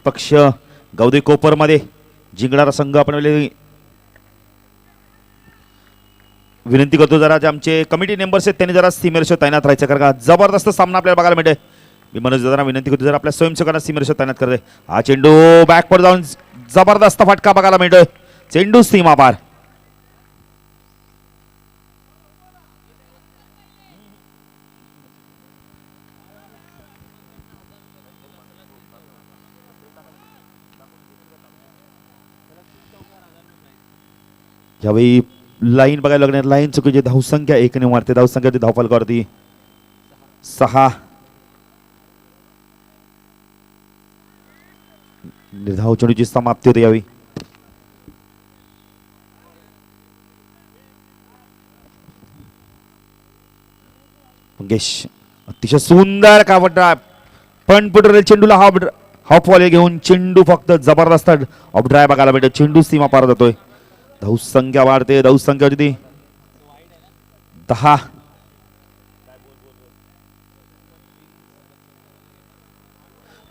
विपक्ष गौदी कोपर मध्ये जिंकणारा संघ आपण विनंती करतो जरा जे आमचे कमिटी मेंबर्स आहेत त्यांनी जरा सीमेरेषेवर तैनात राहायचं, कारण का जबरदस्त सामना आपल्याला बघायला मिळते. मी मनोज जरा विनंती करतो जरा आपल्या स्वयंसेवकांना सीमेरेषेवर तैनात करते. हा चेंडू बॅकवर जाऊन जबरदस्त फटका बघायला मिळतोय. चेंडू सीमा पार. यावेळी लाईन बघायला लागणार. लाईन चुकीची. धावसंख्या 1 ने वाढते. धावसंख्या धावफलकावरती 6. निर्धाव चेंडूची समाप्ती होते यावेळी. मंगेश अतिशय सुंदर कावट पण पुढे चेंडूला हाफ वॉले घेऊन चेंडू फक्त जबरदस्त ऑफ ड्राय बघायला भेटत. चेंडू सीमा पार जातोय. धावसंख्या वाढते. धावसंख्या होती 10.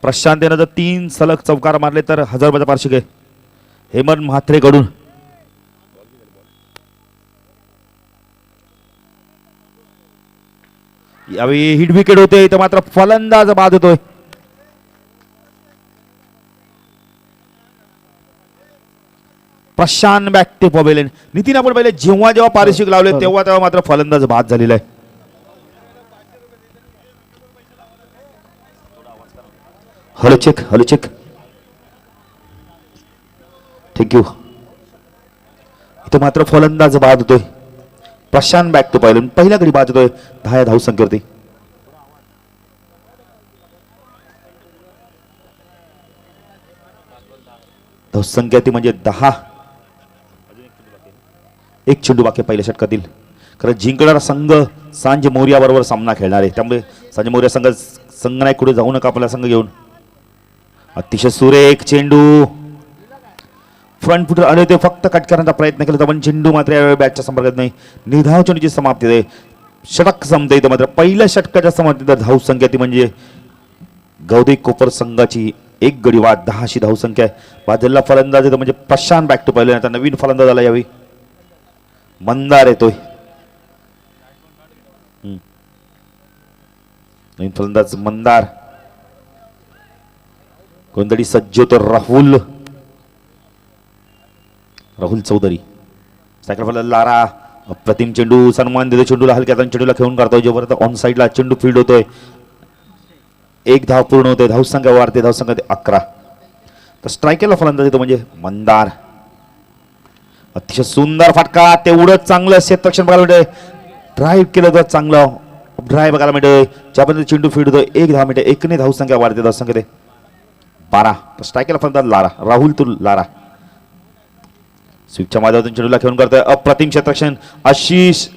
प्रशांतने जर 3 सलग चौकार मारले तर 1000 रुपयाचा पारितोषिक आहे. हेमंत म्हात्रेकडून यावेळी हिट विकेट होते तर मात्र फलंदाज बाद होतोय. Prashant back to pavilion. Nitin आपण पहिले जेव्हा पारितोषिक लावले तेव्हा मात्र फलंदाज बाद झालेला आहे. Hello check. थँक्यू. इथं मात्र फलंदाज बाद होतोय. प्रशांत बॅक टू पवेलियन पहिल्या गडी बाद होतोय 10 या धावसंख्येवरती. धावसंख्या ती म्हणजे 10. एक चेंडू बाकी पहिल्या षटकातील. खरं जिंकणारा संघ सांज मोर्या बरोबर सामना खेळणार आहे, त्यामुळे सांज मोर्या संघ नाही कुठे जाऊ नका आपला संघ घेऊन. अतिशय सुरेख चेंडू फ्रंट फुटर आले ते फक्त कट करण्याचा प्रयत्न केला पण चेंडू मात्र यावेळी बॅटच्या संपर्कात नाही. निर्धाव चेंडूची समाप्ती आहे. षटक संपते इथं मात्र पहिल्या षटकाच्या समाप्तीत धावसंख्या ती म्हणजे गौदी कोपर संघाची 1 गडी बाद 10 अशी धावसंख्या आहे. बाजूला फलंदाज येतो म्हणजे प्रशांत बॅक टू पहिले. आता नवीन फलंदाज आला यावेळी मंदार येतोय. नवीन फलंदाज मंदार. कोणतरी सज्ज होतो राहुल चौधरी. सायकल फलंदाज लारा. अप्रतिम चेंडू. सन्मान देतो चेंडूला. हलक्या चेंडूला खेळून काढतोय. जोपर्यंत ऑन साईडला चेंडू फील्ड होतोय. 1 धाव पूर्ण होते. धावसंख्या वाढते. धावसंख्या 11. तर स्ट्रायकरला फलंदाज येतो म्हणजे मंदार. अतिशय सुंदर फटका. तेवढंच चांगलं क्षेत्ररक्षण बघायला मिळतंय. ड्राईव्ह केलं तर चांगलं ड्राईव्ह बघायला मिळतोय. ज्यापर्यंत चेंडू फील्ड होतोय 1 धाव मिळते. 1 ने धावसंख्या वाढते. धावसंख्या 12. तर स्ट्रायकरला फलंदाज लारा. राहुल लारा. स्वीपच्या माध्यमातून चेंडूला खेळून करतोय. अप्रतिम क्षेत्ररक्षण. आशिष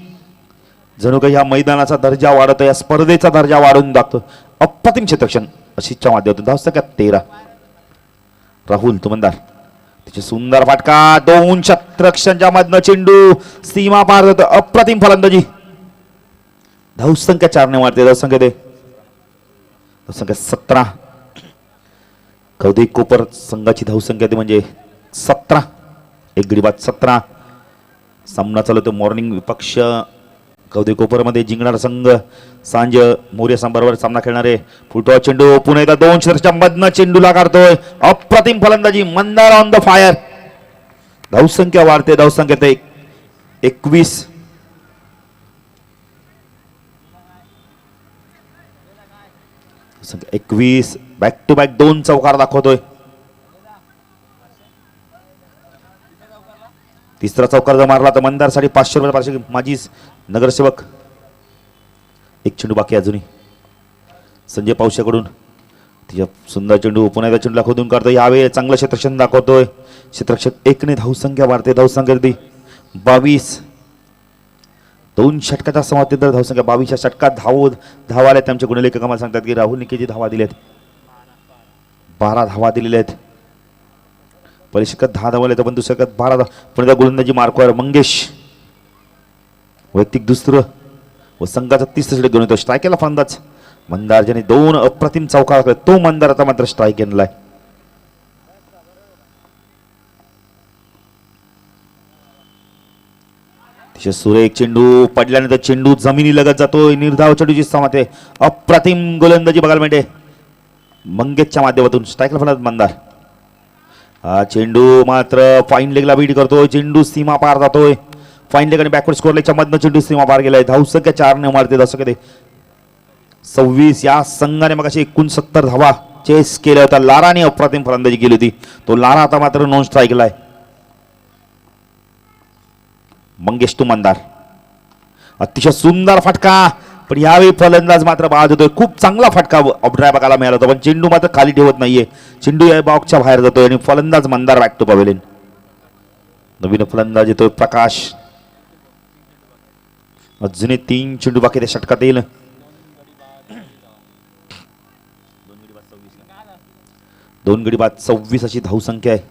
जणू काही ह्या मैदानाचा दर्जा वाढवतो, या स्पर्धेचा दर्जा वाढवून दाखतो. अप्रतिम क्षेत्ररक्षण आशिषच्या माध्यमातून. धावसंख्या 13. राहुल तुमंदार. तिचे सुंदर फटका. 2 क्षेत्ररक्षणच्या मधनं चेंडू सीमा पार होतो. अप्रतिम फलंदाजी. धावसंख्या 4 ने वाढते. धावसंख्या 17. गौदी कोपर संघाची धावसंख्या ती म्हणजे 17. 1 गडी बाद 17. सामना चालवतो. मॉर्निंग विपक्ष गौदी कोपर मध्ये जिंकणारा संघ सांज मोर्या संघाबरोबर सामना खेळणारे. फुटबॉल चेंडू पुन्हा एकदा 2 क्षेत्रच्या मधनं चेंडूला काढतोय. अप्रतिम फलंदाजी. Mandar on the fire. धावसंख्या वाढते. धावसंख्या 21. संख्या 21. बॅक टू बॅक 2 चौकार दाखवतोय. तिसरा चौकार जर मारला तर मंदारसाठी 500 रुपये पारितोषिक. माजी नगरसेवक. 1 चेंडू बाकी अजूनही संजय पावशाकडून. तिच्या सुंदर चेंडू पुन्हा एकदा चेंडूला खोदून काढतोय. यावेळी चांगलं क्षेत्ररक्षण दाखवतोय. क्षेत्ररक्षक 1 ने धावसंख्या वाढते. धावसंख्या 22. 2 षटकाच्या समाप्तीत धावसंख्या 22 या षटकात धावा आल्या. त्यांच्या गुणलेखक आम्हाला सांगतात की राहुल निकेची धावा दिल्यात. 12 धावा दिलेल्या आहेत. पहिल्या षटकात 10 धावा आल्या पण दुसऱ्या षटकात 12 धावा. पुन्हा गोलंदाजी मार्कवर मंगेश वैयक्तिक दुसरं व संघाचा 30 षटक घेऊन येतो. स्ट्रायकरला फलंदाज मंदार ज्याने 2 अप्रतिम चौकार. तो मंदार आता मात्र स्ट्राईक घेतलाय. सुरेख चेंडू पडल्यानंतर चेंडू जमिनी लगत जातोय. निर्धाव चेंडूची सामर्थ्य अप्रतिम गोलंदाजी बघायला मिळते मंगेशच्या माध्यमातून. स्ट्राईकला फलंदाज मंदार. हा चेंडू मात्र फाईन लेगला बीट करतोय. चेंडू सीमा पार जातोय. फाईन लेग आणि बॅकवर्ड स्कोर लेगच्या मधनं चेंडू सीमा पार गेलाय. धावसंख्या 4 ने मारते. धावसंख्या 26. या संघाने मग अशी 69 धावा चेस केल्या होत्या. लाराने अप्रतिम फलंदाजी केली होती. तो लारा आता मात्र नॉन स्ट्राईकला आहे. मंगेश टू मंदार. अतिशय सुंदर फटका पण यावेळी फलंदाज मात्र बाद होतोय. खूप चांगला फटका ऑफड्राय बघायला मिळाला होता पण चेंडू मात्र खाली ठेवत नाहीये. चेंडू या बॉक्सच्या बाहेर जातोय आणि फलंदाज मंदार बॅक टू पवेलियन. नवीन फलंदाज येतोय प्रकाश. अजूनही 3 चेंडू बाकी त्या षटकात येईल. 2 गडी बाद 26 अशी धावसंख्या आहे.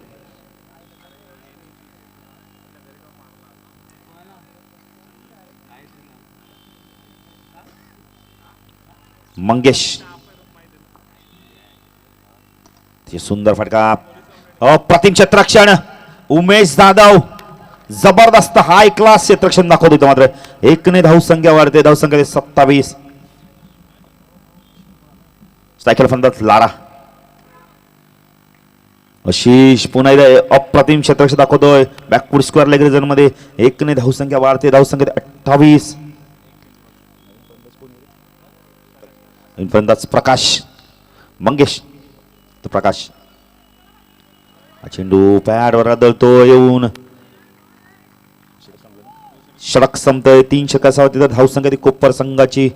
मंगेश. सुंदर फटका अप्रतिम क्षेत्ररक्षण. उमेश जाधव जबरदस्त हाय क्लास क्षेत्ररक्षण दाखवत होते. मात्र 1 ने धावसंख्या वाढते. धावसंख्या 27. सायकल फलंदाज लारा. आशिष पुन्हा एकदा अप्रतिम क्षेत्ररक्षण दाखवतोय. बॅकवर्ड स्क्वेअर लेग रिजन मध्ये 1 ने धावसंख्या वाढते. धावसंख्या 28. फलंदाज प्रकाश. मंगेश तो प्रकाश. चेंडू पॅडवर आदळतो येऊन षटक संपतोय. 3 षटकासावरती तर धावसंख्या कोप्पर संघाची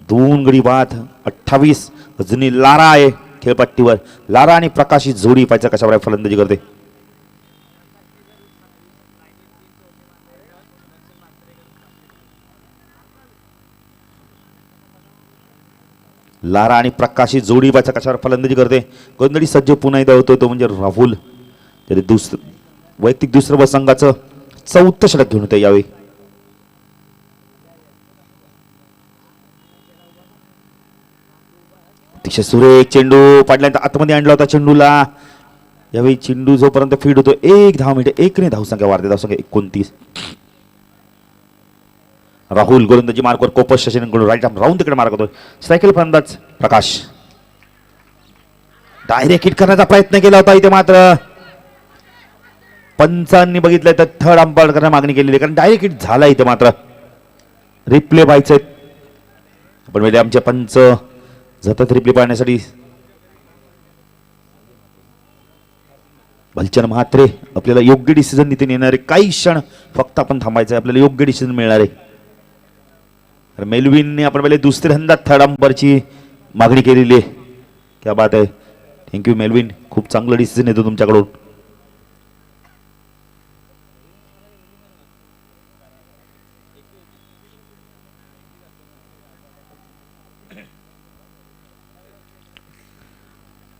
2 गडी बाद 28. अजूनही लारा आहे खेळपट्टीवर. लारा आणि प्रकाश ही जोडी पाहिजे कशा प्रकारे फलंदाजी करते. लारा आणि प्रकाशी जोडी बाच्या कशावर फलंदाजी करते. गोंधळी सज्ज पुन्हा एकदा होतोय तो म्हणजे राहुल. तरी वैयक्तिक दुसरं संघाचं 4थं षटक घेऊन होते यावेळी. अतिशय सुरेख चेंडू पडल्यानंतर आतमध्ये आणला होता चेंडूला. यावेळी चेंडू जोपर्यंत फीड होतो 1 धाव मिळते. 1 ने धावसंख्या वाढते. धावसंख्या 29. राहुल गोलंदाजी मार्कवर कोपस शशीकडून राईट आर्म राहून तिकडे मार्क होतोय. सायकल फलंदाज प्रकाश. डायरेक्ट हिट करण्याचा प्रयत्न केला होता इथे मात्र पंचांनी बघितलंय तर थर्ड अंपायर करण्याची मागणी केलेली कारण डायरेक्ट हिट झाला इथे मात्र. रिप्ले पाहायचे पण वेळे आमचे पंच सतत रिप्ले पाहण्यासाठी. भलचन म्हात्रे आपल्याला योग्य डिसिजन नितीन येणारे काही क्षण फक्त आपण थांबायचं आहे. आपल्याला योग्य डिसिजन मिळणार आहे. मेलविनने आपण पहिले दुसऱ्यांदा थर्ड अंपायरची मागणी केलेली आहे. क्या बात आहे. Thank you Melvin. खूप चांगलं डिसिजन येतो तुमच्याकडून.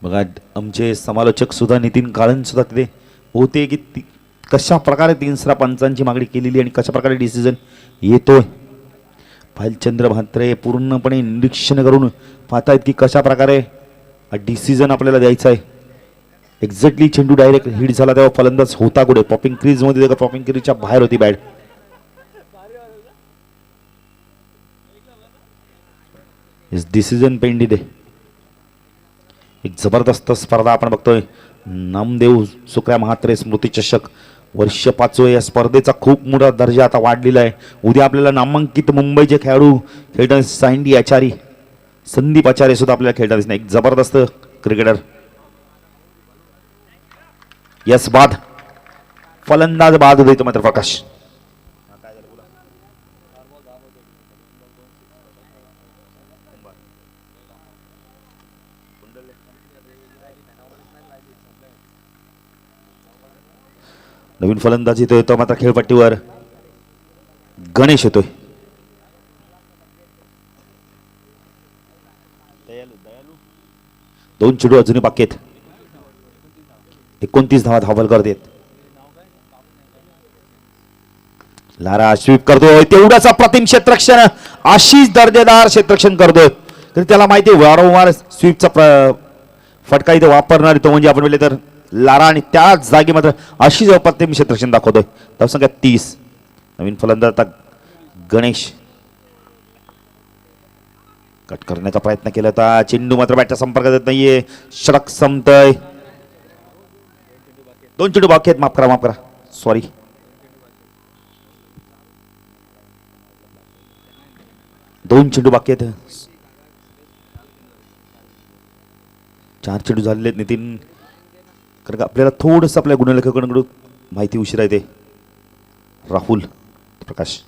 बघा आमचे समालोचक सुद्धा नितीन काळन सुद्धा तिथे होते की कशा प्रकारे 3 पंचांची मागणी केलेली आणि कशा प्रकारे डिसिजन येतोय. भालचंद्र म्हात्रे पूर्णपणे निरीक्षण करून पाहतायत की कशा प्रकारे डिसिजन आपल्याला द्यायचा आहे. एक्झॅक्टली चेंडू डायरेक्ट हिट झाला तेव्हा फलंदाज होता कुठे. पॉपिंग क्रीज मध्ये पॉपिंग क्रीजच्या बाहेर होती बॅट. डिसिजन पेंडिंग आहे. एक जबरदस्त स्पर्धा आपण बघतोय. नामदेव सुक्या म्हात्रे स्मृती चषक वर्ष 5 या स्पर्धेचा खूप मोठा दर्जा आता वाढलेला आहे. उद्या आपल्याला नामांकित मुंबईचे खेळाडू खेळताना सँडी आचारी संदीप आचार्य सुद्धा आपल्याला खेळताना दिसणार. एक जबरदस्त क्रिकेटर. यस बाद. फलंदाज बाद होतो मात्र प्रकाश. नवीन फलंदाजी येतो मात्र खेळपट्टीवर गणेश येतोय. दोन चेंडू अजूनही बाकी आहेत. 29 धावा धावल करतेत. लारा स्वीप करतोय. तेवढाच अप्रतिम क्षेत्ररक्षण. आशिष दर्जेदार क्षेत्ररक्षण करतोय. तरी त्याला माहिती वारंवार स्वीपचा फटका इथे वापरणार तो म्हणजे आपण बोलले तर लारा आणि त्याच जागी मात्र आशिष अप्रतिम क्षेत्ररक्षण दाखवतोय. धावसंख्या 30. नवीन फलंदाज आता गणेश. कट करण्याचा प्रयत्न केला होता, चेंडू मात्र बॅटच्या संपर्कात येत नाहीये. षटक संपतय. 2 चेंडू बाकी आहेत. माफ करा सॉरी. दोन चेंडू बाकी आहेत. 4 चेंडू झालेले आहेत नितीन. कारण का आपल्याला थोडंसं आपल्या गुणलेखकांकडून माहिती उशिरा येते. राहुल प्रकाश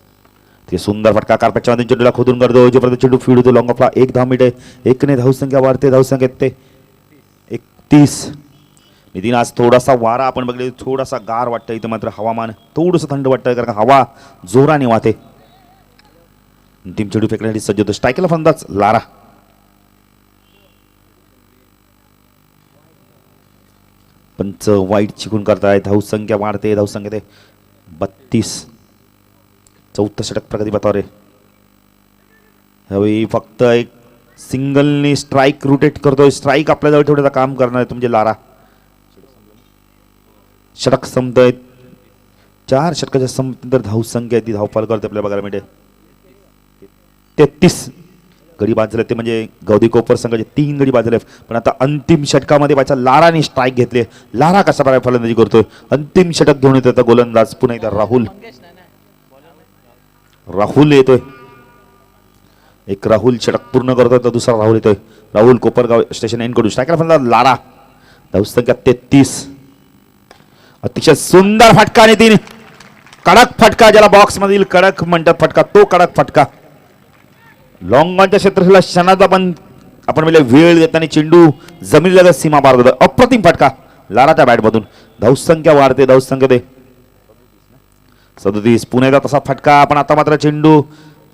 ते सुंदर फटका कार्पेटच्या मध्ये चेंडूला खोदून करतो. जोपर्यंत चेंडू फीड होतो लॉंग ऑफला 1 धाव आहे. 1 ने धावसंख्या वाढते. धावसंख्या येते 31. नितीन आज थोडासा वारा आपण बघले, थोडासा गार वाटतं इथं, मात्र हवामान थोडंसं थंड वाटतं कारण हवा जोराने वाहते. अंतिम चेंडू फेकण्यासाठी सज्ज होतो. स्ट्रायकला फलंदाज लारा. पंच वाईट चिकून करताय. धावसंख्या वाढते. धावसंख्या 32. 4थं षटक प्रगती पथावर आहे. यावेळी फक्त एक सिंगलनी स्ट्राईक रोटेट करतोय. स्ट्राईक आपल्याजवळ थोडं काम करणार आहे म्हणजे लारा. षटक संपतय. 4 षटकाच्या संपल्यानंतर धावसंख्या ती धावपाल करते आपल्याला बघायला मिळते 33. गडी बाजले ते म्हणजे गौदी कोपर संघाचे 3 गडी बाजले. पण आता अंतिम षटकामध्ये पाहिजे लाराने स्ट्राईक घेतले. लारा कशा प्रकारे फलंदाजी करतोय. अंतिम षटक घेऊन येतो गोलंदाज पुन्हा एकदा राहुल येतोय. एक राहुल षटक पूर्ण करतोय तर दुसरा राहुल येतोय. राहुल कोपरगाव स्टेशन एंड कडून स्ट्रायकर फलंदाज लारा. धावसंख्या 33. अतिशय सुंदर फटका नितीन. कडक फटका, ज्याला बॉक्स मधील कडक म्हणतात फटका, तो कडक फटका. लॉंगॉनच्या क्षेत्राला क्षणाचा पण आपण म्हणजे वेळ देताना चेंडू जमिनीलगत सीमा पार होतो. अप्रतिम फटका लाराच्या बॅटमधून. धावसंख्या वाढते. धावसंख्या 37. पुण्याचा तसा फटका, पण आता मात्र चेंडू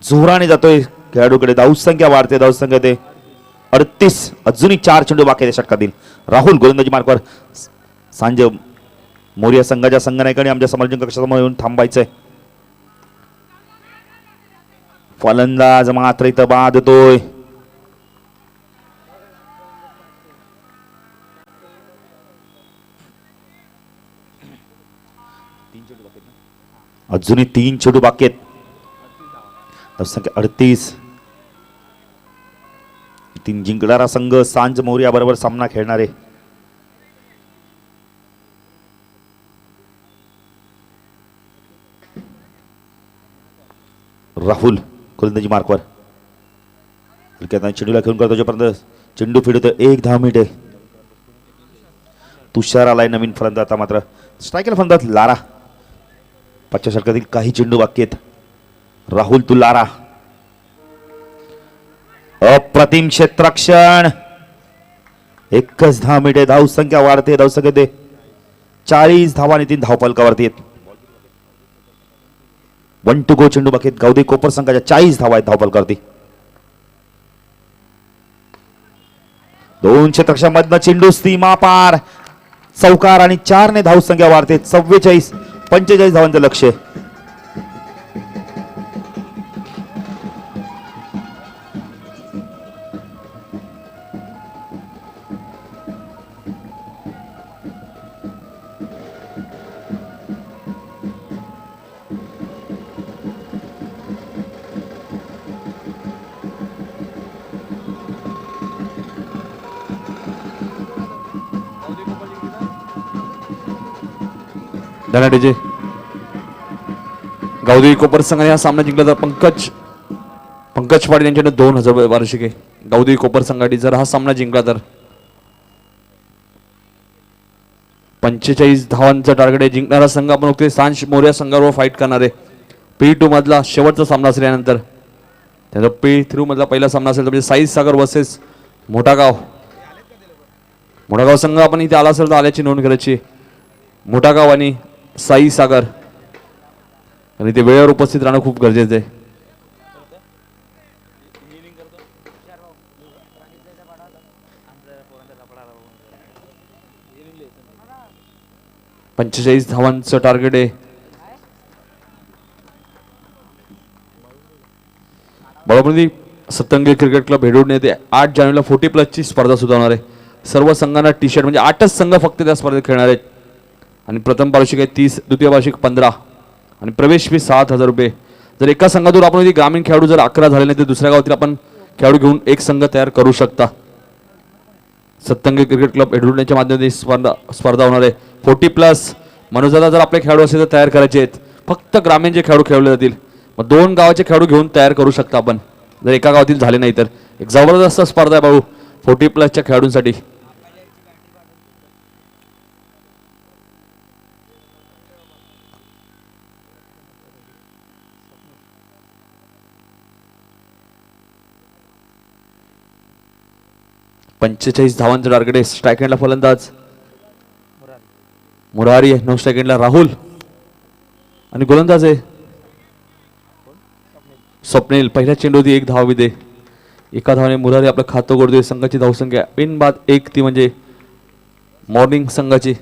जोराने जातोय खेळाडूकडे. धावसंख्या वाढते. धावसंख्या 38. अजूनही 4 चेंडू बाकी आहेत षटकातील. राहुल गोलंदाजी मार्कवर. सांज मोरिया संघाच्या संघनायकाने आमच्या समालोचन कक्षासमोर येऊन थांबायचंय. फलंदाज मात्र इथं बाद होतोय. अजूनही 3 चेंडू बाकी आहेत. धावसंख्या 38. तीन जिंकणारा संघ सांज मोरिया बरोबर सामना खेळणार आहे. राहुल गोलंदाजी मार्कवर. चेंडूला घेऊन करतो जोपर्यंत चेंडू फिरतो 1 धाव मिनिटे. तुषार आलाय नवीन फलंदाज. आता मात्र स्ट्रायकर फलंदाज लारा. 5 षटकातील काही चेंडू बाकी आहेत. राहुल तू लारा. अप्रतिम क्षेत्ररक्षण. 1च धाव मिनिटे. धावसंख्या वाढते. धावसंख्या 40 धावा. 3 धावफलकावरती आहेत. 1 to go चेंडू बाकी आहेत. गौदी कोपर संघाच्या 40 धावा आहेत धावफलकावरती. 2 क्षेत्ररक्षणामधनं चेंडू सीमा पार. चौकार आणि 4 ने धावसंख्या वाढते. 45 धावांचं लक्ष्य. धनाडीजे गौदी कोपर संघाने हा सामना जिंकला तर पंकज पाटील यांच्याकडे 2000 वार्षिक आहे. गौदी कोपर संघाने जर हा सामना जिंकला तर 45 धावांचा टार्गेट आहे. जिंकणारा संघ आपण बघतोय सांज मोरिया संघावर फाईट करणार आहे. P2 मधला शेवटचा सामना असल्यानंतर त्याचा P3 मधला पहिला सामना असेल तर म्हणजे साई सागर वर्सेस मोठागाव संघ आपण इथे आला असेल तर आल्याची नोंद करायची. मोठागाव आणि साई सागर आणि ते वेळेवर उपस्थित राहणं खूप गरजेचं आहे. पंचेचाळीस धावांचं टार्गेट आहे. बळावडी सत्तंगी क्रिकेट क्लब हेडून येते 8 जानेवारीला 40+ ची स्पर्धा सुरू होणार आहे. सर्व संघांना टी शर्ट म्हणजे 8च संघ फक्त त्या स्पर्धेत खेळणार आहेत. आणि प्रथम पारितोषिक आहे 30, द्वितीय पारितोषिक 15, आणि प्रवेश फी 7,000 रुपये. जर एका संघातून आपण यदि ग्रामीण खेळाडू जर 11 झाले नाही तर दुसऱ्या गावातील आपण खेळाडू घेऊन एक संघ तयार करू शकता. सत्तंगी क्रिकेट क्लब एडवुडच्या माध्यमातून स्पर्धा होणार आहे. 40+ मनोजाला जर आपले खेळाडू असेल तर तयार करायचे आहेत. फक्त ग्रामीणचे खेळाडू खेळले जातील. मग 2 गावाचे खेळाडू घेऊन तयार करू शकता आपण जर एका गावातील झाले नाही तर. एक जबरदस्त स्पर्धा आहे भाऊ 40+ खेळाडूंसाठी. पंचेचाळीस धावांचं टार्गेट आहे. स्ट्राईक हँडला फलंदाज मुरारी आहे. 9 स्ट्राईक हँडला राहुल आणि गोलंदाज आहे स्वप्नील. पहिल्या चेंडूवरती 1 धाव विदे. एका धावाने मुरारी आपलं खातं गोडतोय. संघाची धावसंख्या बिन बाद 1 ती म्हणजे मॉर्निंग संघाची.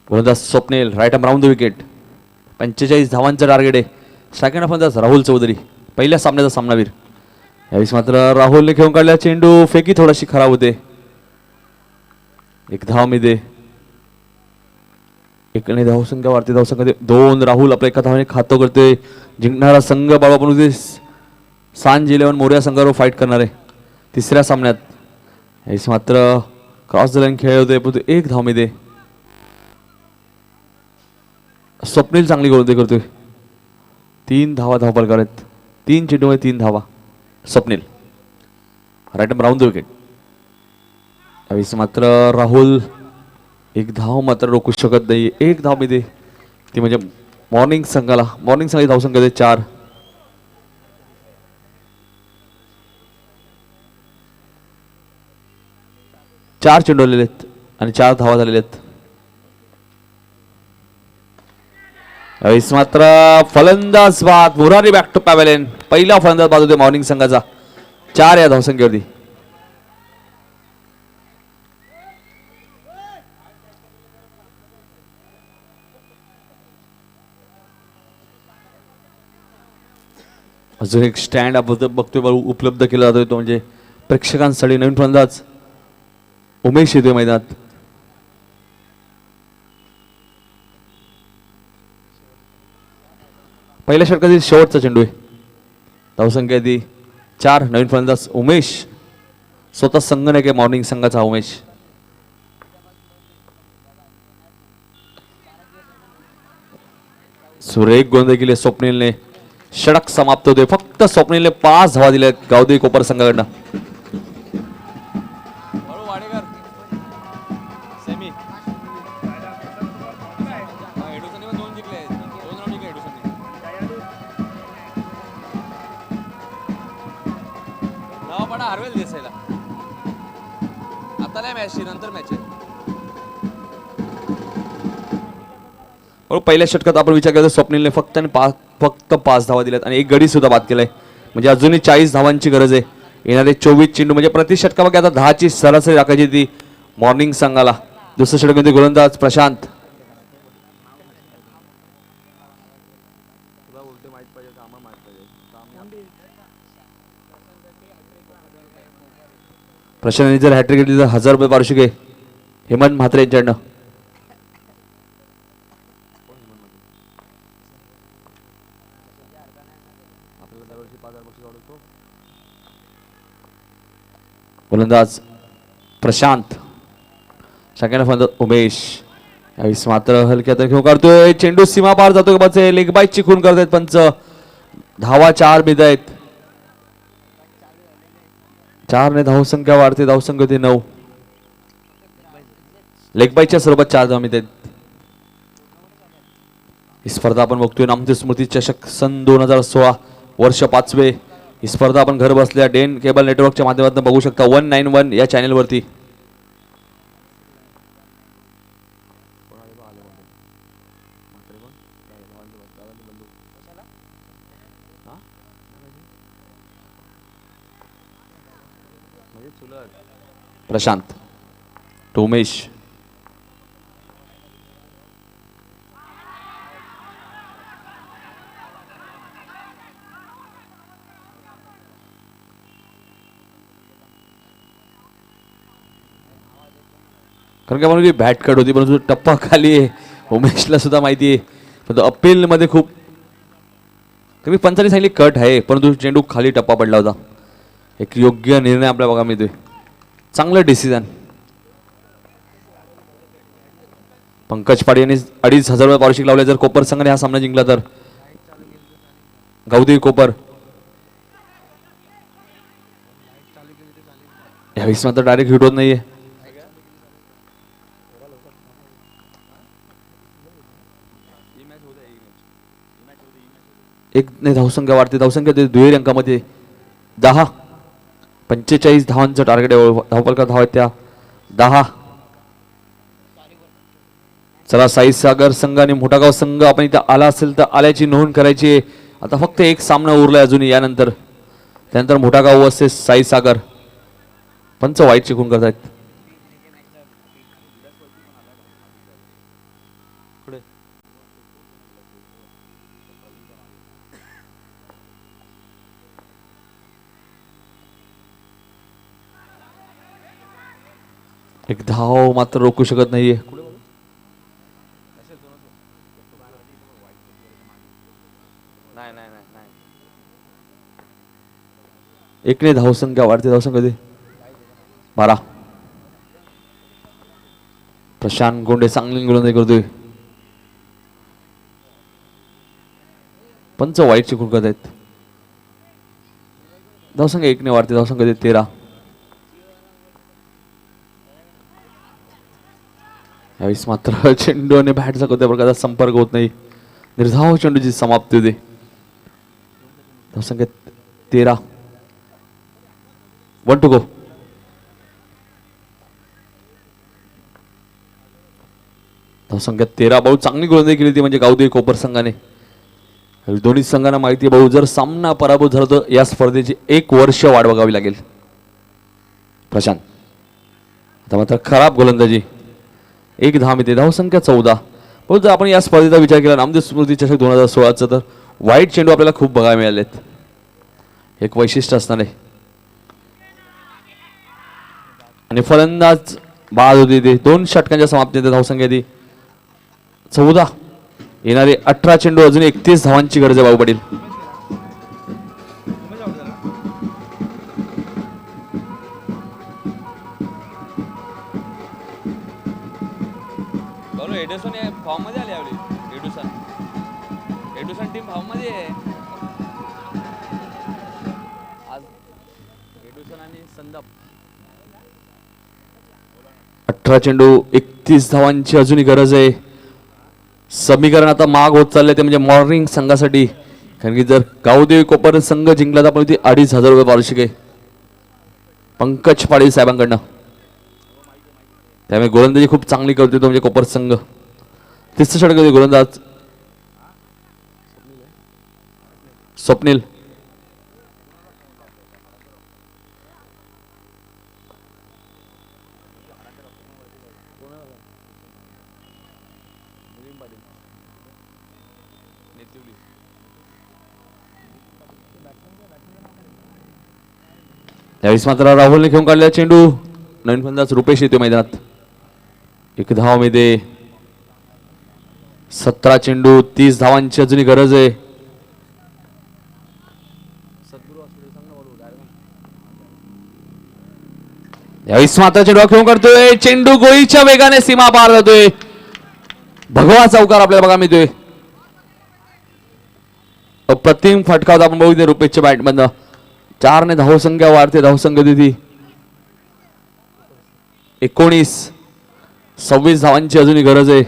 गोलंदाज Swapnil right arm round the wicket. 45 धावांचं टार्गेट आहे. स्ट्राईक हँडला फलंदाज राहुल चौधरी पहिल्या सामन्याचा सामनावीर. यावेळेस मात्र राहुलने खेळून काढला चेंडू. फेकी थोडीशी खराब होते. 1 धाव मिळते. एकने धावसंख्या वाढते. धावसंख्या 2. राहुल आपल्या एका धावाने खातो करते. जिंकणारा संघ बाळापूर सांज 11 मोर्या संघावर फाईट करणार आहे तिसऱ्या सामन्यात. यावेळेस मात्र क्रॉस द लाईन खेळ होते परंतु 1 धाव मिळते. स्वप्नील चांगली गोलंदाजी करतोय. 3 धावा धावफलकार आहेत. 3 चेंडूमध्ये 3 धावा. Swapnil right arm round the wicket. यावेळेस मात्र राहुल 1 धाव मात्र रोखू शकत नाही. 1 धाव मिळते ती म्हणजे मॉर्निंग संघाला. मॉर्निंग संघाची धावसंख्या 4. चार चेंडू आलेले आहेत आणि 4 धावा झालेल्या आहेत. यावेळेस मात्र फलंदाज बाद मुरारी बॅक टू पॅव्हेलियन. पहिला फलंदाज बाद होते मॉर्निंग संघाचा 4 या धावसंख्येवरती. अजून एक स्टँड आपण बघतोय उपलब्ध केला जातोय तो म्हणजे प्रेक्षकांसाठी नवीन फलंदाज उमेश येतोय मैदानात. पहिल्या षटकातील शेवटचा चेंडू आहे. धावसंख्या ती 4. नवीन फलंदाज उमेश स्वतः संघनायक आहे मॉर्निंग संघाचा उमेश. सुरेख गोलंदाजी केली स्वप्नीलने. षटक समाप्त होते. फक्त स्वप्नीलने 5 धावा दिल्या गावदेवी कोपर संघाकडनं. पहिल्या षटकात आपण विचार केला स्वप्नीलने फक्त 5 धावा दिल्यात आणि 1 गडी सुद्धा बाद केलाय. म्हणजे अजूनही 40 धावांची गरज आहे. येणारे 24 चेंडू म्हणजे प्रति षटकामागे आता 10ची सरासरी राखायची ती मॉर्निंग संघाला. दुसऱ्या षटकामध्ये गोलंदाज प्रशांत. प्रशांतने जर हॅट्रिक घेतली तर 1000 रुपये पारितोषिक आहे हेमंत म्हात्रे यांच्याकडनं. गोलंदाज प्रशांत. सेकंड फलंदाज उमेश. यावेळेस मात्र हलक्या तर घेऊन काढतोय. चेंडू सीमा पार जातो का बचे. लेग बाईक चिकून करतायत पंच. धावा 4 मिळत आहेत. 4 ने धावसंख्या वाढते. धावसंख्या होते 9. लेग बाईकच्या स्वरूपात 4 धावा मिळत आहेत. ही स्पर्धा आपण बघतोय नामदेव स्मृती चषक सन 2016 वर्ष 5वे. ही स्पर्धा आपण घर बसल्या डेन केबल नेटवर्कच्या माध्यमातून बघू शकता 191 या चॅनेलवरती. प्रशांत टू उमेश. कारण की बॅट कट होती परंतु टप्पा खाली आहे. उमेशला सुद्धा माहिती आहे, परंतु अपील मध्ये खूप कमी पंचांनी सांगितली कट आहे, परंतु चेंडू खाली टप्पा पडला होता. एक योग्य निर्णय आपल्या बघा मिळतोय, चांगलं डिसिजन. पंकज पाडे यांनी 2,500 रुपये पारितोषिक लावले जर कोपर संघाने हा सामना जिंकला तर. गावदेवी कोपर यावेळेस मात्र डायरेक्ट हिट होत नाहीये. एक ने धावसंख्या वाढते, धावसंख्या दुहेरी अंकामध्ये 10. 45 धावांचं टार्गेट आहे, धावपलका धाव आहेत त्या 10. चला साई सागर संघ आणि मोठागाव संघ आपण इथं आला असेल तर आल्याची नोंद करायची. आता फक्त एक सामना उरलाय अजून यानंतर, त्यानंतर मोठागाव वर्सेस साई सागर. पंच वाईट चिकून करतायत. एक धाव मात्र रोखू शकत नाहीये. एकने धावसंख्या वाढते, धावसंख्या दे 12. प्रशांत गोंडे चांगली गोलंदाजी करतोय. पंच वाईट चिकून करत आहेत. धावसंख्या एकने वाढते, धावसंख्या दे 13. यावेळेस मात्र चेंडू आणि बॅटचा कोणत्या प्रकारचा संपर्क होत नाही, निर्धाव चेंडूची समाप्ती होते. धावसंख्या 13. 1 to go. धावसंख्या 13. भाऊ चांगली गोलंदाजी केली ती म्हणजे गावदेवी कोपर संघाने. दोन्ही संघांना माहिती आहे भाऊ जर सामना पराभूत झाला तर या स्पर्धेची 1 वर्ष वाट बघावी लागेल. प्रशांत आता मात्र खराब गोलंदाजी, 1 धाव मिळते, धावसंख्या 14. भाऊ जर आपण या स्पर्धेचा विचार केला नामदेव स्मृती चषक 2016चा तर वाईट चेंडू आपल्याला खूप बघायला मिळालेत. एक वैशिष्ट्य असणार आहे. आणि फलंदाज बाद होते ते 2 षटकांच्या समाप्तीनंतर धावसंख्या ती 14. येणारे 18 चेंडू अजून 31 धावांची गरज आहे भाऊ पडेल. एडुसन फॉर्म मध्ये आले यावेळी. एडुसन टीम फॉर्म मध्ये आहे आज. एडुसन आणि संदप 18 चेंडू 31 धावांची अजूनही गरज आहे. समीकरण आता माग होत चाललंय ते म्हणजे मॉर्निंग संघासाठी, कारण की जर गावदेवी कोपर संघ जिंकला तर आपण 2,500 रुपये पारितोषिक आहे पंकज पाटील साहेबांकडनं. त्यामुळे गोलंदाजी खूप चांगली करतोय तो म्हणजे कोपर संघ. 30 षटकाचे गोलंदाज स्वप्नील. यावेळेस मात्र राहुलने घेऊन काढलेला चेंडू, नवीन फलंदाज रुपेश येतो मैदानात. 1 धाव मिळते, 17 चेंडू 30 धावांची अजूनही गरज आहे. यावेळेस मात्र चेंडू घेऊन काढतोय, चेंडू गोळीच्या वेगाने सीमा पार जातोय. भगवा चौकार आपल्याला बघा मिळतोय. अप्रतिम फटका होता आपण बघू रुपेशच्या बॅटमधनं. 4 ने धावसंख्या वाढते, धावसंख्या देती 19. 26 धावांची अजूनही गरज आहे.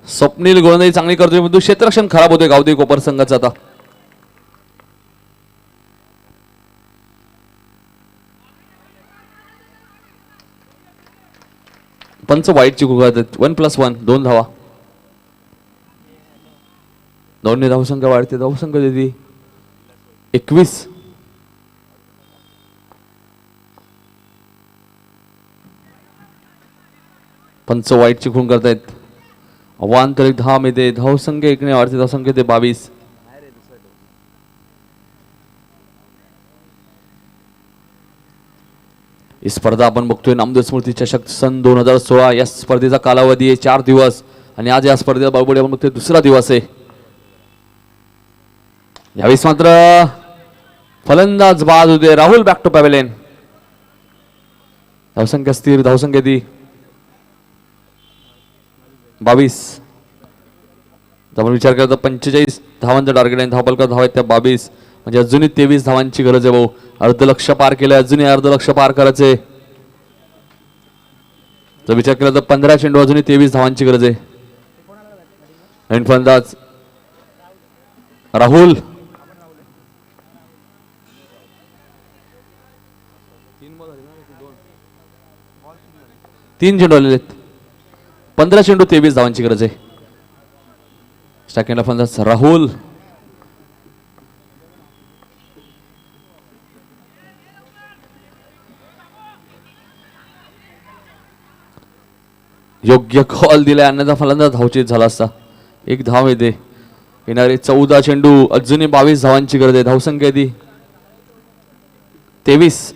स्वप्नील गोलंदाजी चांगली करतोय परंतु क्षेत्ररक्षण खराब होते गावदेवी कोपर संघाचं. आता पंच वाईट चिकू करतात. 1+1 2 धावा. 2 ने धावसंख्या वाढते, धावसंख्या देती 21. पंच वाईट चिकून करतायत. अवांतर 1 धाव मिळते, धावसंख्या 1 ने वाढते, धावसंख्या ते 22. ही स्पर्धा आपण बघतोय नामदेव स्मृती चषक सन 2016. या स्पर्धेचा कालावधी आहे 4 दिवस. आणि आज या स्पर्धेत बाहुबली आपण बघतोय दुसरा दिवस आहे. यावेळेस मात्र फलंदाज बाद होते. Rahul back to pavilion. धावसंख्या स्थिर. धावसंख्या ती 22. आपण विचार करतो 45 धावांचं टार्गेट आहे. धावपलका धाव आहेत त्या 22. म्हणजे अजूनही 23 धावांची गरज आहे भाऊ. अर्धलक्ष पार केलं. अजूनही अर्धलक्ष पार करायचंय. जर विचार केला तर 15 चेंडू अजूनही 23 धावांची गरज आहे. नवीन फलंदाज राहुल. तीन चेंडू आलेले आहेत. 15 चेंडू 23 धावांची गरज आहे. सेकंडला फलंदाज राहुल. योग्य कॉल दिलाय. अन्यथा फलंदाज धावचीत झाला असता. एक धाव येते. येणारे 14 चेंडू अजूनही 22 धावांची गरज आहे. धावसंख्या ती 23.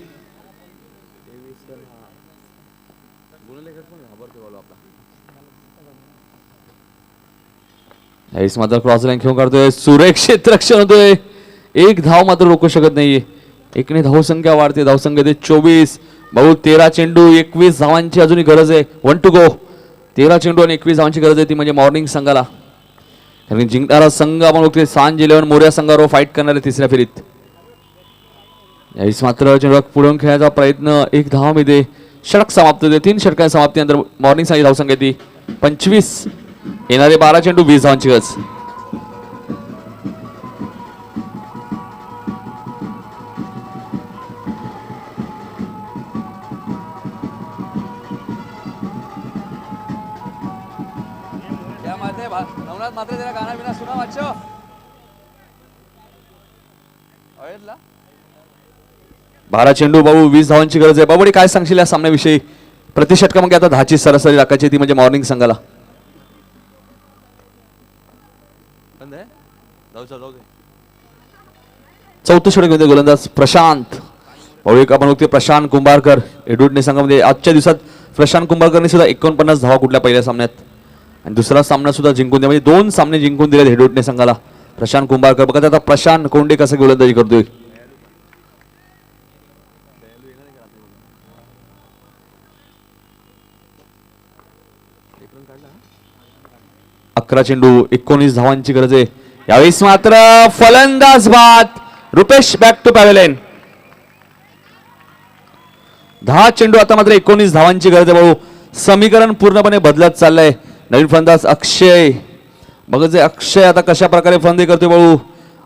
यावेळेस मात्र क्रॉस लाईन घेऊन काढतोय. सुरेख क्षेत्ररक्षण होतोय. एक धाव मात्र रोखू शकत नाहीये. एकने धावसंख्या वाढते. धावसंख्या ते 24. भाऊ 13 चेंडू 21 धावांची अजूनही गरज आहे. 1 टू गो. 13 चेंडू आणि 21 धावांची गरज आहे ती म्हणजे मॉर्निंग संघाला. कारण जिंकणारा संघ आपण बघतोय सांज 11 मोर्या संघावर फाईट करणार आहे तिसऱ्या फेरीत. यावेळेस मात्र चेंडू पुढून खेळण्याचा प्रयत्न. एक धाव मिळते. षटक समाप्त होते. 3 षटकांच्या समाप्तीनंतर मॉर्निंग संघाची धावसंख्या ती 25. येणारे 12 चेंडू 20 धावांची गरज. मात्र तेरा गाना बिना सुना बच्चो. 12 चेंडू भाऊ 20 धावांची गरज आहे. बाबडी काय सांगशील या सामन्याविषयी? प्रतिषटकामध्ये आता 10ची सरासरी राखायची ती म्हणजे मॉर्निंग संघाला. चौथं षटक घेतोय गोलंदाज प्रशांत. एक आपण बघतोय प्रशांत कुंभारकर. एडवुडने संघामध्ये आजच्या दिवसात प्रशांत कुंभारकरने सुद्धा 49 धावा कुठल्या पहिल्या सामन्यात आणि दुसरा सामना सुद्धा जिंकून दिला. म्हणजे 2 सामने जिंकून दिले हेडवुडने संघाला. प्रशांत कुंभारकर बघा आता प्रशांत कोंडे कसं गोलंदाजी करतोय. अकरा चेंडू 19 धावांची गरज आहे. यावेळेस मात्र फलंदाज बाद. Rupesh back to pavilion. 10 चेंडू आता मात्र 19 धावांची गरज आहे भाऊ. समीकरण पूर्णपणे बदलत चाललंय. नवीन फलंदाज अक्षय. बघा अक्षय आता कशा प्रकारे फलंदाजी करतोय भाऊ.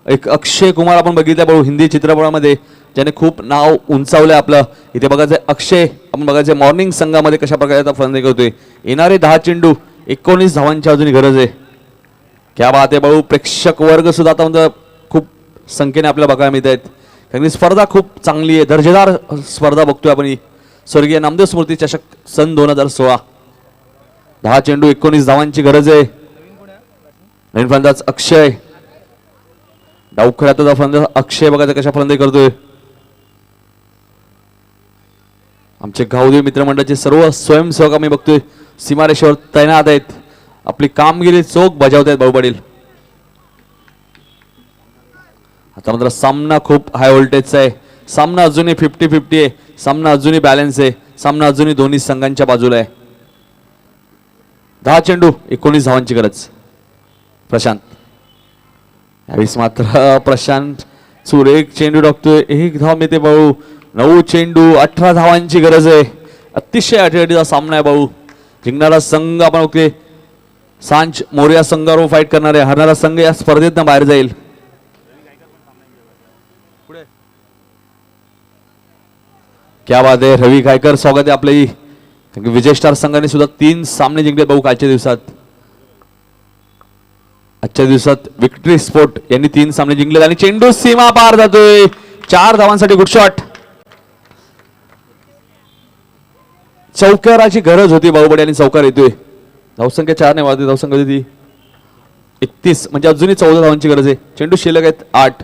एक अक्षय कुमार आपण बघितलं भाऊ हिंदी चित्रपटामध्ये ज्याने खूप नाव उंचावलंय आपलं. इथे बघायचं अक्षय आपण बघायचं मॉर्निंग संघामध्ये कशा प्रकारे आता फलंदाजी करतोय. येणारे 10 चेंडू 19 धावांची अजूनही गरज आहे. क्या बात आहे भाऊ. प्रेक्षक वर्ग सुद्धा आता म्हणजे खूप संख्येने आपल्याला बघायला मिळत आहेत. कारण स्पर्धा खूप चांगली आहे. दर्जेदार स्पर्धा बघतोय आपण ही. स्वर्गीय नामदेव स्मृती चषक सन 2016. 10 चेंडू 19 धावांची गरज आहे. नवीन फलंदाज अक्षय. डावखऱ्याचा फलंदाज अक्षय बघायचा कशा फलंदाजी करतोय. आमचे गावदेव मित्रमंडळाचे सर्व स्वयंसेवक आम्ही बघतोय सीमारेषेवर तैनात आहेत. आपली कामगिरी चोख बजावत आहेत भाऊ पाटील. आता मात्र सामना खूप हाय व्होल्टेजचा आहे. सामना अजूनही 50-50 आहे. सामना अजूनही बॅलन्स आहे. सामना अजूनही दोन्ही संघांच्या बाजूला आहे. 10 चेंडू 19 धावांची गरज. प्रशांत. यावेळेस मात्र प्रशांत सुरेख चेंडू टाकतोय. एक धाव मिळते भाऊ. 9 चेंडू 18 धावांची गरज आहे. अतिशय अटीअटीचा सामना आहे भाऊ. जिंकणारा संघ आपण बघतोय सांज मोर्या संघावर फाईट करणार आहे. हरणारा संघ या स्पर्धेतनं बाहेर जाईल. क्या बात आहे. रवी गायकर स्वागत आहे आपली. विजय स्टार संघाने सुद्धा 3 सामने जिंकले भाऊ कालच्या दिवसात. आजच्या दिवसात विक्टरी स्पोर्ट यांनी 3 सामने जिंकले आणि चेंडू सीमा पार जातोय. 4 धावांसाठी गुड शॉट. चौकाराची गरज होती बाहुबडी आणि चौकार येतोय. धावसंख्या 4 ने वाढते. धावसंख्या होती 31 म्हणजे अजूनही 14 धावांची गरज आहे. चेंडू शिल्लक आहेत 8.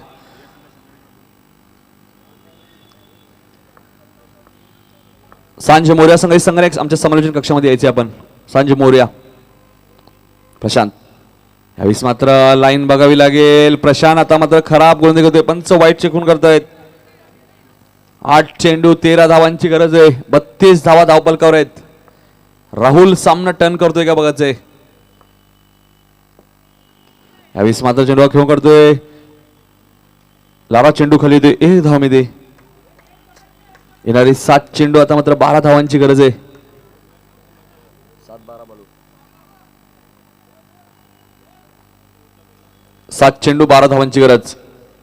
सांज मोर्या संघाची संघाने आमच्या समालोचन कक्षामध्ये यायचे आपण. सांज मोर्या प्रशांत यावेळेस मात्र लाईन बघावी लागेल. प्रशांत आता मात्र खराब गोलंदाजी करतोय. पंच वाईट चेकून करतायत. 8 चेंडू 13 धावांची गरज आहे. 32 धावा धावपलकावर आहेत. राहुल सामना टर्न करतोय का बघायचंय. यावेळेस मात्र चेंडू खेळून करतोय. लारा चेंडू खाली येतोय. 1 धाव मध्ये येणारी 7 चेंडू आता मात्र 12 धावांची गरज आहे. 7 चेंडू 12 धावांची गरज.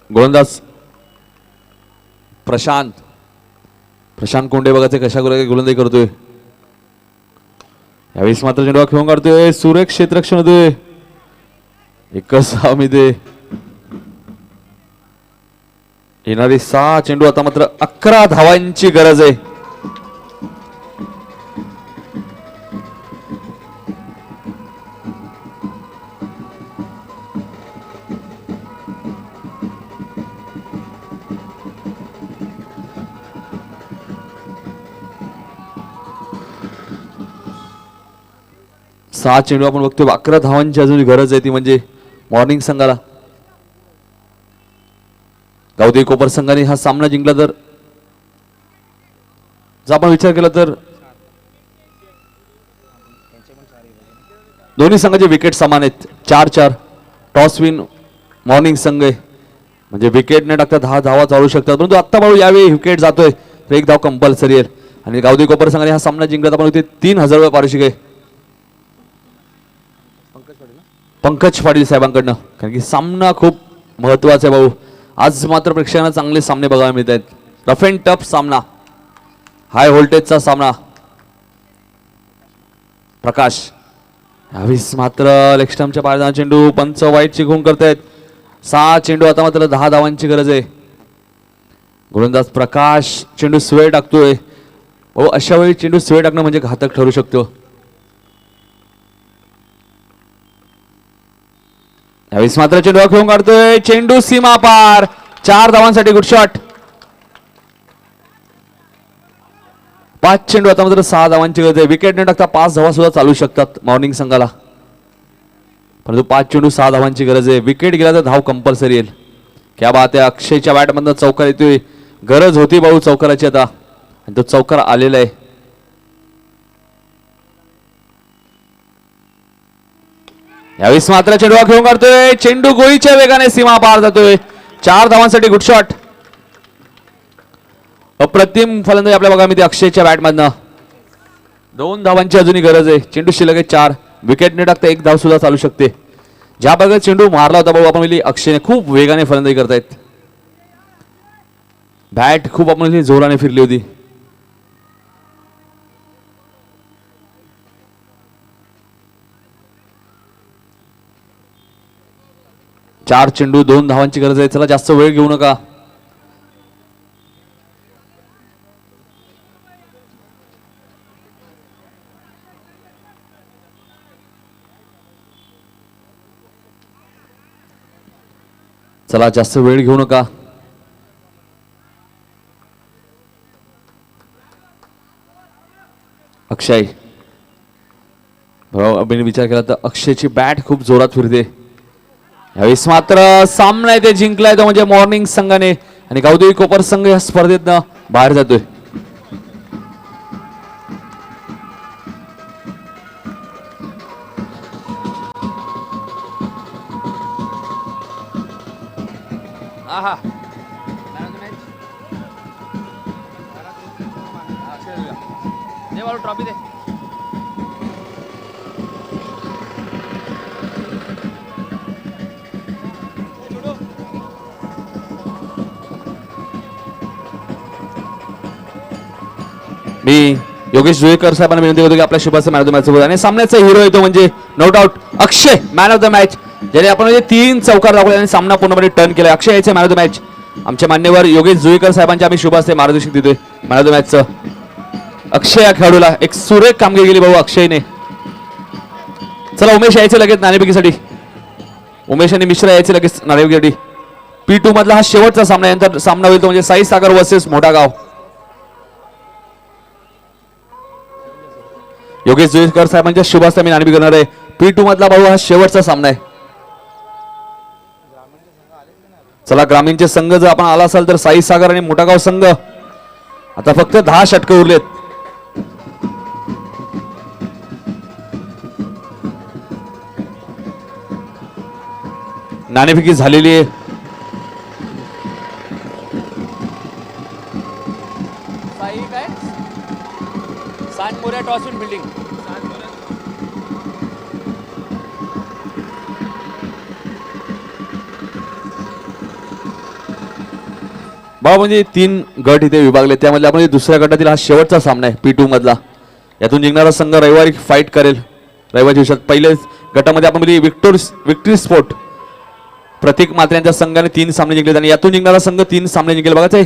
गोलंदाज प्रशांत कोंडे बघायचे कशा गोलंदाजी करतोय. यावेळेस मात्र चेंडू खेळून काढतोय. सुरेख क्षेत्ररक्षण होतोय. 1 धावामध्ये येणारी 6 चेंडू आता मात्र 11 धावांची गरज आहे. सहा चेंडू आपण बघतोय. 11 धावांची अजून गरज आहे ती म्हणजे मॉर्निंग संघाला. गावदेवी कोपर संघाने हा सामना जिंकला तर जर आपण विचार केला तर दोन्ही संघाचे विकेट समान आहेत. 4-4 टॉस विन मॉर्निंग संघ आहे म्हणजे विकेट न टाकता 10 धावा चालू शकतात. परंतु आत्ता भाऊ यावेळी विकेट जातोय तर 1 धाव कंपल्सरी आहे. आणि गावदेवी कोपर संघाने हा सामना जिंकला तर आपण होते 3000 रुपये पारितोषिक आहे पंकज पाटील साहेबांकडनं. कारण की सामना खूप महत्वाचा आहे भाऊ. आज मात्र प्रेक्षकांना चांगले सामने बघायला मिळत आहेत. रफ अँड टफ सामना, हाय व्होल्टेजचा सामना. प्रकाश यावेळेस मात्र लेगस्टम्पच्या पायदाना चेंडू पंच वाईट चिकून करतायत. 6 चेंडू आता मात्र 10 धावांची गरज आहे. गोलंदाज प्रकाश चेंडू स्वे टाकतोय. भाऊ अशा वेळी चेंडू स्वे टाकणं म्हणजे घातक ठरू शकतो. यावेळेस मात्र चेंडू खेळून काढतोय. चेंडू सीमा पार. 4 धावांसाठी गुड शॉट. 5 चेंडू आता मात्र 6 धावांची गरज आहे. विकेट न टाकता 5 धावा सुद्धा चालू शकतात मॉर्निंग संघाला. परंतु 5 चेंडू 6 धावांची गरज आहे. विकेट गेला तर धाव कंपल्सरी येईल. क्या बात आहे. अक्षयच्या बॅटमधनं चौकार येतोय. गरज होती भाऊ चौकाराची आता आणि तो चौकार आलेला आहे. यावेळेस मात्र चेंडू खेळून काढतोय. चेंडू गोळीच्या वेगाने सीमा पार जातोय. 4 धावांसाठी गुड शॉट. अप्रतिम फलंदाजी आपल्या बघा अक्षयच्या बॅटमधनं. 2 धावांची अजूनही गरज आहे. चेंडू शिल्लक आहे 4. विकेट न टाकता 1 धाव सुद्धा चालू शकते. ज्या भागात चेंडू मारला होता भाऊ आपण अक्षयने खूप वेगाने फलंदाजी करतायत. बॅट खूप आपण जोराने फिरली होती. चार चेंडू 2 धावांची गरज आहे. चला जास्त वेळ घेऊ नका. चला जास्त वेळ घेऊ नका. अक्षय बरोबर अभिने विचार केला तर अक्षयची बॅट खूप जोरात फिरते. यावेळेस मात्र सामना इथे जिंकलाय तो म्हणजे मॉर्निंग संघाने आणि गावदेवी कोपर संघ या स्पर्धेतनं बाहेर जातोय. ट्रॉफी दे. मी योगेश जुळेकर साहेबांना विनंती करतो की आपल्या शुभाचं मॅन ऑफ द मॅच सोबत आणि सामन्याचा हिरो येतो म्हणजे no doubt Akshay man of the match. ज्याने आपण 3 चौकार दाखवले आणि सामना पूर्णपणे टर्न केला. अक्षय याचे मॅन ऑफ द मॅच. आमच्या मान्यवर योगेश जुळेकर साहेबांचे आम्ही शुभास्ते मार्गदर्शक देतोय मॅन ऑफ द मॅचचं. अक्षय या खेळाडूला एक सुरेख कामगिरी केली भाऊ अक्षयने. चला उमेश यायचे लगेच नाणेफेकीसाठी. उमेश आणि मिश्रा यायचे लगेच नाणेफेकीसाठी. P2 मधला हा शेवटचा सामना. नंतर सामना होईल तो म्हणजे साई सागर वर्सेस मोठा गाव. योगेश जोईकर साहेबांच्या शुभ हस्ते मी नाणेफेक करणार आहे. P2 मधला भाऊ हा शेवटचा सामना आहे. चला ग्रामीणचे संघ जर आपण आला असाल तर साई सागर आणि मोठागाव संघ आता फक्त 10 षटकं उरलेत. नाणेफेकी झालेली आहे. साई काय सांज मोऱ्या टॉस बिल्डिंग भाऊ म्हणजे 3 गट इथे विभागले, त्यामध्ये आपण दुसऱ्या गटातील हा शेवटचा सामना आहे P2 मधला. यातून जिंकणारा संघ रविवारी फाईट करेल. रविवारी दिवसात पहिल्याच गटामध्ये आपण विक्टरी स्पोर्ट प्रतीक मात्र्यांच्या संघाने 3 सामने जिंकले आणि यातून जिंकणारा संघ 3 सामने जिंकेल. बघायचंय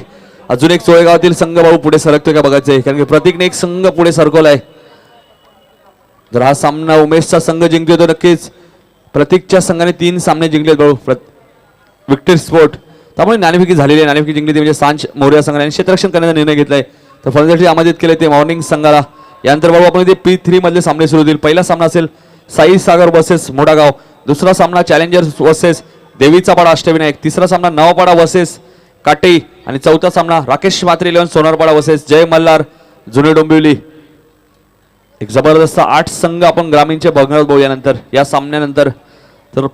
अजून एक सोळेगावातील संघ भाऊ पुढे सरकतोय का बघायचंय, कारण की प्रतीकने एक संघ पुढे सरकवलाय. जर हा सामना उमेशचा संघ जिंकतोय तर नक्कीच प्रतीकच्या संघाने 3 सामने जिंकलेत भाऊ विक्टरी स्पोर्ट. त्यामुळे नाणेफेकी झालेली आहे. नाणेफेकी जिंकली ती म्हणजे सांज मोर्या संघाने क्षेत्ररक्षण करण्याचा निर्णय घेतलाय. तर फलंदाजी आमंत्रित केले ते मॉर्निंग संघाला. यानंतर भाऊ आपण इथे P3 मधले सामने सुरू होतील. पहिला सामना असेल साई सागर वर्सेस मोठागाव. दुसरा सामना चॅलेंजर्स वर्सेस देवीचा पाडा अष्टविनायक. तिसरा सामना नवापाडा वर्सेस काटे आणि चौथा सामना राकेश म्हात्रे 11 सोनारपाडा वर्सेस जय मल्हार जुने डोंबिवली. एक जबरदस्त 8 संघ आपण ग्रामीणचे बघणार भाऊ यानंतर या सामन्यानंतर. तर